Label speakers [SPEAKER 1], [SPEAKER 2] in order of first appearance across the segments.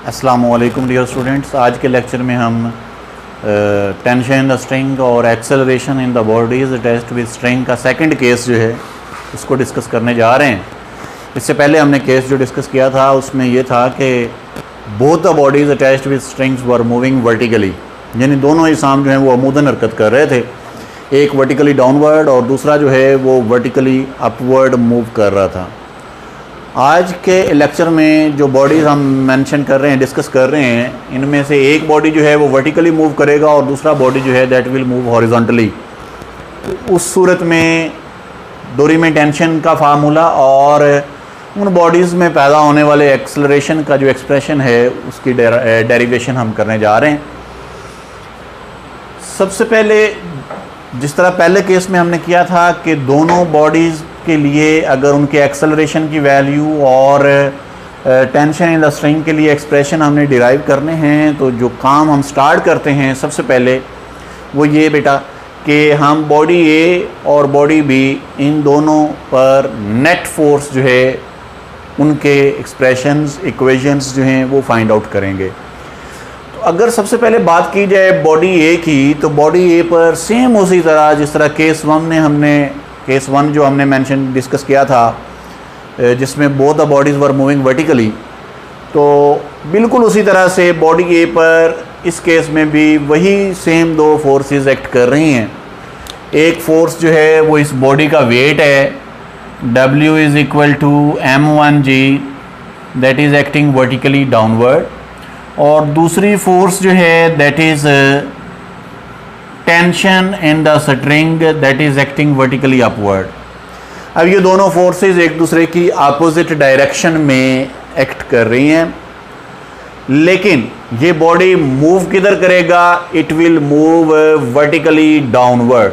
[SPEAKER 1] अस्सलामुअलैकुम dear students. आज के लेक्चर में हम टेंशन इन द स्ट्रिंग और acceleration in the bodies attached with string का सेकंड केस जो है उसको डिस्कस करने जा रहे हैं। इससे पहले हमने केस जो डिस्कस किया था उसमें ये था कि both the bodies attached with strings were moving vertically, यानी दोनों अजसाम जो हैं वो अमूदन हरकत कर रहे थे। एक वर्टिकली डाउनवर्ड और दूसरा जो है वो वर्टिकली अपवर्ड मूव कर रहा था। आज के लेक्चर में जो बॉडीज़ हम मेंशन कर रहे हैं, डिस्कस कर रहे हैं, इनमें से एक बॉडी जो है वो वर्टिकली मूव करेगा और दूसरा बॉडी जो है दैट विल मूव हॉरिजॉन्टली। उस सूरत में दूरी में टेंशन का फार्मूला और उन बॉडीज़ में पैदा होने वाले एक्सेलरेशन का जो एक्सप्रेशन है उसकी डेरिवेशन हम करने जा रहे हैं। सबसे पहले जिस तरह पहले केस में हमने किया था कि दोनों बॉडीज़ के लिए अगर उनके एक्सेलरेशन की वैल्यू और टेंशन इन द स्ट्रिंग के लिए एक्सप्रेशन हमने डिराइव करने हैं, तो जो काम हम स्टार्ट करते हैं सबसे पहले वो ये बेटा कि हम बॉडी ए और बॉडी बी इन दोनों पर नेट फोर्स जो है उनके एक्सप्रेशंस इक्वेशंस जो हैं वो फाइंड आउट करेंगे। तो अगर सबसे पहले बात की जाए बॉडी ए की, तो बॉडी ए पर सेम उसी तरह जिस तरह केस वन जो हमने मेंशन डिस्कस किया था जिसमें both the bodies were moving vertically, तो बिल्कुल उसी तरह से बॉडी ए पर इस केस में भी वही सेम दो फोर्सेस एक्ट कर रही हैं। एक फोर्स जो है वो इस बॉडी का वेट है, W is equal to m1g that is acting vertically downward, और दूसरी फोर्स जो है that is tension in the string that is acting vertically upward. अब ये दोनों फोर्सेस एक दूसरे की अपोजिट डायरेक्शन में एक्ट कर रही हैं, लेकिन ये बॉडी मूव किधर करेगा? It will move vertically downward.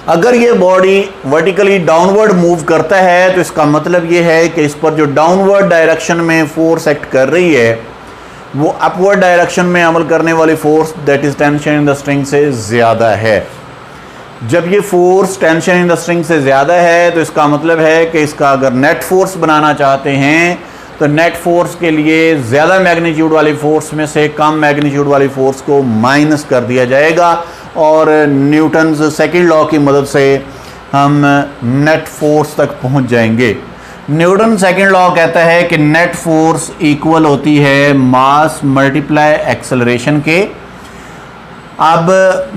[SPEAKER 1] अगर ये बॉडी वर्टिकली डाउनवर्ड मूव करता है तो इसका मतलब ये है कि इस पर जो डाउनवर्ड डायरेक्शन में फोर्स एक्ट कर रही है वो अपवर्ड डायरेक्शन में अमल करने वाली force that is tension in the string से ज़्यादा है। जब ये force tension in the string से ज़्यादा है तो इसका मतलब है कि इसका अगर नेट फोर्स बनाना चाहते हैं तो नेट फोर्स के लिए ज़्यादा मैग्नीट्यूड वाली फोर्स में से कम मैग्नीट्यूड वाली फोर्स को माइनस कर दिया जाएगा, और न्यूटन्स सेकेंड लॉ की मदद से हम नेट फोर्स तक पहुंच जाएंगे। न्यूटन सेकेंड लॉ कहता है कि नेट फोर्स इक्वल होती है मास मल्टीप्लाई एक्सेलरेशन के। अब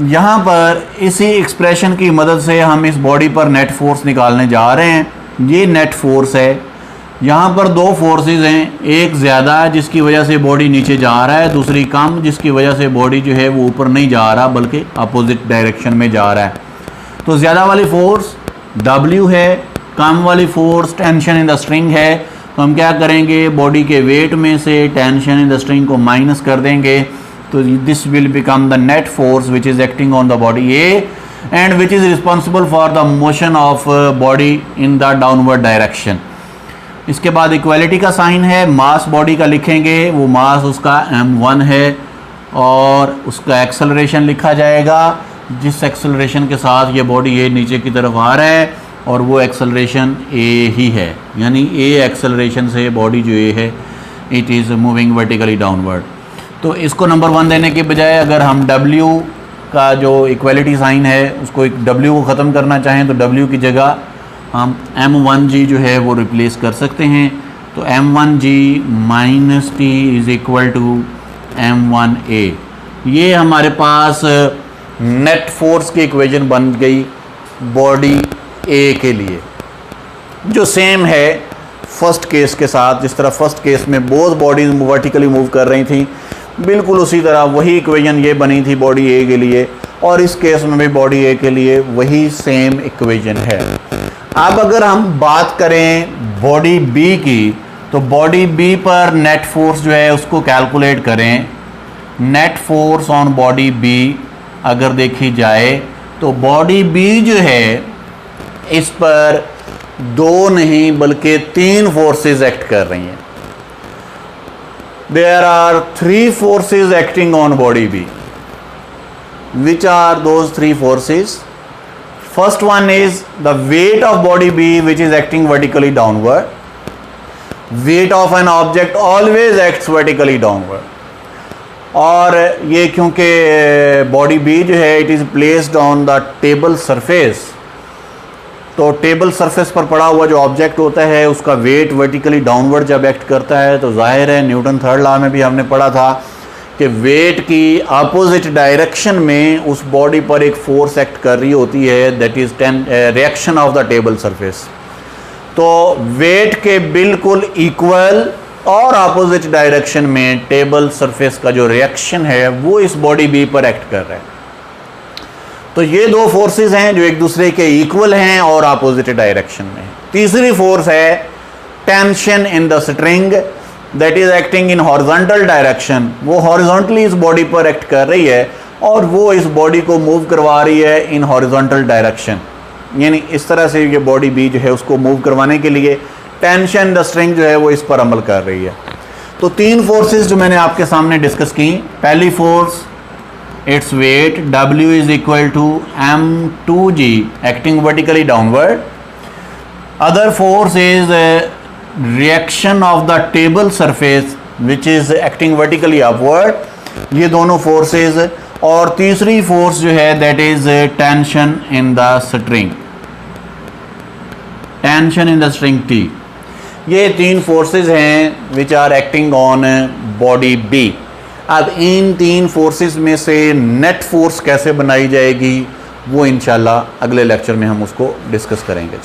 [SPEAKER 1] यहाँ पर इसी एक्सप्रेशन की मदद से हम इस बॉडी पर नेट फोर्स निकालने जा रहे हैं। ये नेट फोर्स है, यहाँ पर दो फोर्सेस हैं, एक ज़्यादा जिसकी वजह से बॉडी नीचे जा रहा है, दूसरी कम जिसकी वजह से बॉडी जो है वो ऊपर नहीं जा रहा बल्कि अपोजिट डायरेक्शन में जा रहा है। तो ज़्यादा वाली फोर्स W है, कम वाली force tension in the string है। तो हम क्या करेंगे, बॉडी के वेट में से टेंशन इन द स्ट्रिंग को माइनस कर देंगे, तो this will become the net force which is acting on the body A and which is responsible for the motion of body in the downward direction. इसके बाद equality का sign है, mass body का लिखेंगे, वो मास उसका m1 है और उसका एक्सेलरेशन लिखा जाएगा जिस एक्सेलरेशन के साथ ये बॉडी ए नीचे की तरफ आ रहा है, और वो एक्सेलरेशन ए ही है, यानी ए एक्सेलरेशन से बॉडी जो ए है it is moving vertically downward. तो इसको नंबर 1 देने के बजाय अगर हम W का जो इक्वालिटी साइन है उसको एक W को ख़त्म करना चाहें तो W की जगह हम m1g जो है वो रिप्लेस कर सकते हैं। तो m1g minus t is equal to m1a। ये हमारे पास नेट फोर्स की इक्वेशन बन गई बॉडी ए के लिए, जो सेम है फर्स्ट केस के साथ। जिस तरह फर्स्ट केस में बोथ बॉडीज वर्टिकली मूव कर रही थी, बिल्कुल उसी तरह वही इक्वेशन ये बनी थी बॉडी ए के लिए, और इस केस में भी बॉडी ए के लिए वही सेम इक्वेशन है। अब अगर हम बात करें बॉडी बी की, तो बॉडी बी पर नेट फोर्स जो है उसको कैलकुलेट करें। Net force on body B अगर देखी जाए तो बॉडी बी जो है इस पर 2 नहीं बल्कि 3 फोर्सेस एक्ट कर रही हैं। There are 3 forces acting on body B. Which are those 3 forces? First one is the weight of body B which is acting vertically downward. Weight of an object always acts vertically downward, और ये क्योंकि body B जो है it is placed on the table surface, तो table surface पर पड़ा हुआ जो ऑब्जेक्ट होता है उसका वेट वर्टिकली डाउनवर्ड जब एक्ट करता है, तो जाहिर है न्यूटन थर्ड लॉ में भी हमने पढ़ा था कि वेट की अपोजिट डायरेक्शन में उस बॉडी पर एक फोर्स एक्ट कर रही होती है, that is reaction of the table surface. तो वेट के बिल्कुल इक्वल और अपोजिट डायरेक्शन में टेबल सरफेस का जो रिएक्शन है वो इस बॉडी बी पर एक्ट कर रहा है। तो ये दो फोर्सेस हैं जो एक दूसरे के इक्वल हैं और अपोजिट डायरेक्शन में। तीसरी फोर्स है tension in the string that is acting in horizontal direction, वो हॉरिजॉन्टली इस बॉडी पर एक्ट कर रही है और वो इस बॉडी को मूव करवा रही है इन हॉरिजॉन्टल डायरेक्शन, यानी इस तरह से ये बॉडी बी जो है उसको मूव करवाने के लिए टेंशन द स्ट्रिंग जो है वो इस पर अमल कर रही है। तो तीन फोर्सेस जो मैंने आपके सामने डिस्कस की, पहली force it's weight W is equal to m2g acting vertically downward, other force is reaction of the table surface which is acting vertically upward, ये दोनों फोर्सेस, और तीसरी फोर्स जो है that is tension in the string, tension in the string T। ये तीन forces हैं which are acting on body B. अब इन तीन फोर्सेस में से नेट फोर्स कैसे बनाई जाएगी वो इंशाल्लाह अगले लेक्चर में हम उसको डिस्कस करेंगे।